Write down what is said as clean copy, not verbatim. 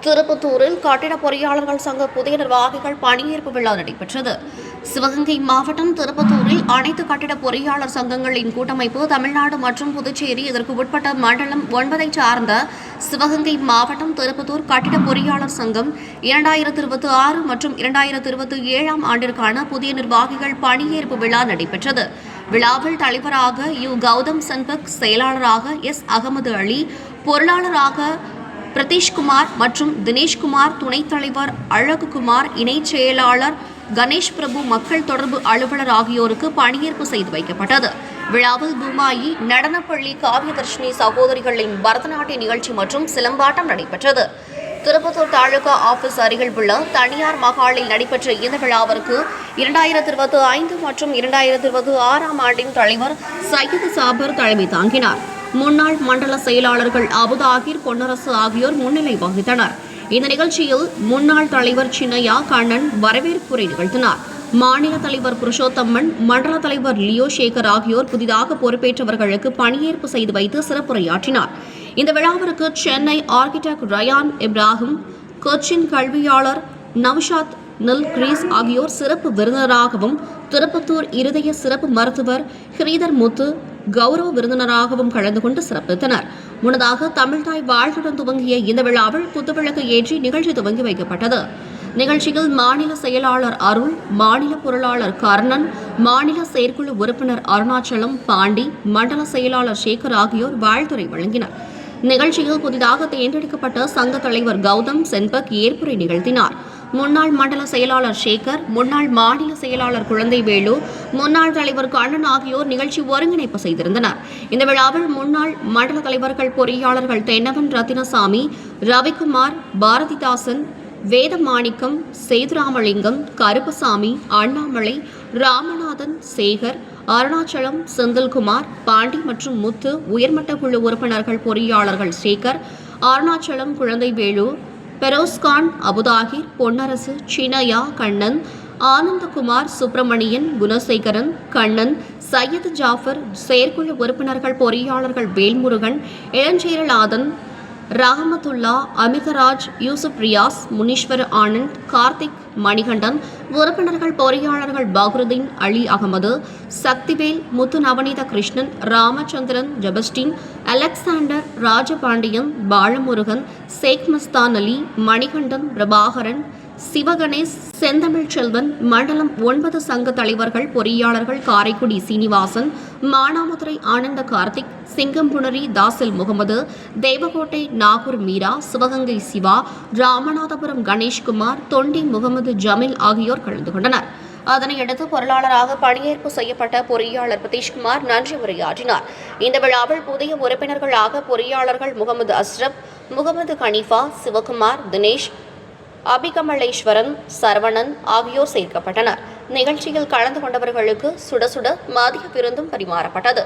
திருப்பத்தூரில் கட்டிட பொறியாளர்கள் சங்க புதிய நிர்வாகிகள் பணியேற்பு விழா நடைபெற்றது. சிவகங்கை மாவட்டம் திருப்பத்தூரில் அனைத்து கட்டிட பொறியாளர் சங்கங்களின் கூட்டமைப்பு தமிழ்நாடு மற்றும் புதுச்சேரி இதற்கு உட்பட்ட மண்டலம் 9 சார்ந்த சிவகங்கை மாவட்டம் திருப்பத்தூர் கட்டிட பொறியாளர் சங்கம் 2026 மற்றும் 2027 ஆண்டிற்கான புதிய நிர்வாகிகள் பணியேற்பு விழா நடைபெற்றது. விழாவில் தலைவராக கௌதம் சன்பக், செயலாளராக அகமது அலி, பொருளாளராக பிரதீஷ்குமார் மற்றும் தினேஷ்குமார், துணைத் தலைவர் அழகுகுமார், இணைச் செயலாளர் கணேஷ் பிரபு, மக்கள் தொடர்பு அலுவலர் ஆகியோருக்கு பணியேற்பு செய்து வைக்கப்பட்டது. விழாவில் பூமாயி, நடனப்பள்ளி, காவியதர்ஷினி சகோதரிகளின் பரதநாட்டிய நிகழ்ச்சி மற்றும் சிலம்பாட்டம் நடைபெற்றது. திருப்பத்தூர் தாலுகா ஆபீஸ் அருகில் உள்ள தனியார் மகாலில் நடைபெற்ற இந்த விழாவிற்கு 2025 மற்றும் 2026 ஆண்டின் தலைவர் சையது சாபர் தலைமை தாங்கினார். முன்னாள் மண்டல செயலாளர்கள் அபுதாகிர், பொன்னரசு ஆகியோர் முன்னிலை வகித்தனர். இந்த நிகழ்ச்சியில் முன்னாள் தலைவர் சின்னையா கண்ணன் வரவேற்புரை நிகழ்த்தினார். மாநில தலைவர் புருஷோத்தம்மன், மண்டல தலைவர் லியோ சேகர் ஆகியோர் புதிதாக பொறுப்பேற்றவர்களுக்கு பணியேற்பு செய்து வைத்து சிறப்புரையாற்றினார். இந்த விழாவிற்கு சென்னை ஆர்கிடெக்ட் ரயான் இப்ராஹிம், கொச்சின் கல்வியாளர் நவ்ஷாத் நில்கிரீஸ் ஆகியோர் சிறப்பு விருந்தினராகவும், திருப்பத்தூர் இருதய சிறப்பு மருத்துவர் ஹிரீதர் முத்து கௌரவ விருந்தினராகவும் கலந்து கொண்டு சிறப்பித்தனர். முன்னதாக தமிழ்தாய் வாழ்த்துடன் துவங்கிய இந்த விழாவில் குத்துவிளக்கு ஏற்றி நிகழ்ச்சி துவங்கி வைக்கப்பட்டது. நிகழ்ச்சியில் மாநில செயலாளர் அருள், மாநில பொருளாளர் கர்ணன், மாநில செயற்குழு உறுப்பினர் அருணாச்சலம், பாண்டி, மண்டல செயலாளர் சேகர் ஆகியோர் வாழ்த்துரை வழங்கினர். நிகழ்ச்சியில் புதிதாக தேர்ந்தெடுக்கப்பட்ட சங்க தலைவர் கௌதம் சென்பக் ஏற்புரை நிகழ்த்தினார். முன்னாள் மண்டல செயலாளர் சேகர், முன்னாள் மாநில செயலாளர் குழந்தைவேலு, முன்னாள் தலைவர் கண்ணன் ஆகியோர் நிகழ்ச்சி ஒருங்கிணைப்பு செய்திருந்தனர். இந்த விழாவில் முன்னாள் மண்டல தலைவர்கள் பொறியாளர்கள் தென்னவன் ரத்தினசாமி, ரவிக்குமார், பாரதிதாசன், வேதமாணிக்கம், சேதுராமலிங்கம், கருப்பசாமி, அண்ணாமலை, ராமநாதன், சேகர், அருணாச்சலம், செந்தில்குமார், பாண்டி மற்றும் முத்து, உயர்மட்ட குழு உறுப்பினர்கள் பொறியாளர்கள் சேகர், அருணாச்சலம், குழந்தைவேலு, பெரோஸ்கான், அபுதாகிர், பொன்னரசு, சின்னையா, கண்ணன், ஆனந்தகுமார், சுப்பிரமணியன், குணசேகரன், கண்ணன், சையது ஜாஃபர், செயற்குழு உறுப்பினர்கள் பொறியாளர்கள் வேல்முருகன், இளஞ்சேரலாதன், ரஹமத்துல்லா, அமிதராஜ், யூசுப் ரியாஸ், முனீஸ்வர் ஆனந்த், கார்த்திக், மணிகண்டன், உறுப்பினர்கள் பொறியாளர்கள் பக்ருதீன், அலி அகமது, சக்திவேல், முத்து நவநீத கிருஷ்ணன், ராமச்சந்திரன், ஜெபஸ்டின், அலெக்சாண்டர், ராஜபாண்டியன், பாலமுருகன், சேக் மஸ்தான் அலி, மணிகண்டன், பிரபாகரன், சிவகணேஷ், செந்தமிழ் செல்வன், மண்டலம் 9 சங்க தலைவர்கள் பொறியாளர்கள் காரைக்குடி சீனிவாசன், மானாமதுரை ஆனந்த கார்த்திக், சிங்கம்புணரி தாசில் முகமது, தேவகோட்டை நாகூர் மீரா, சிவகங்கை சிவா, ராமநாதபுரம் கணேஷ்குமார், தொண்டி முகமது ஜமீல் ஆகியோர் கலந்து கொண்டனர். அதனையடுத்து பொருளாளராக பணியேற்பு செய்யப்பட்ட பொறியாளர் பிரதீஷ்குமார் நன்றி உரையாற்றினார். இந்த விழாவில் புதிய உறுப்பினர்களாக பொறியாளர்கள் முகமது அஸ்ரப், முகமது கனீஃபா, சிவகுமார், தினேஷ், அபிகமலேஸ்வரன், சரவணன் ஆகியோர் சேர்க்கப்பட்டனர். நிகழ்ச்சியில் கலந்து கொண்டவர்களுக்கு சுட சுட மதிய விருந்தும் பரிமாறப்பட்டது.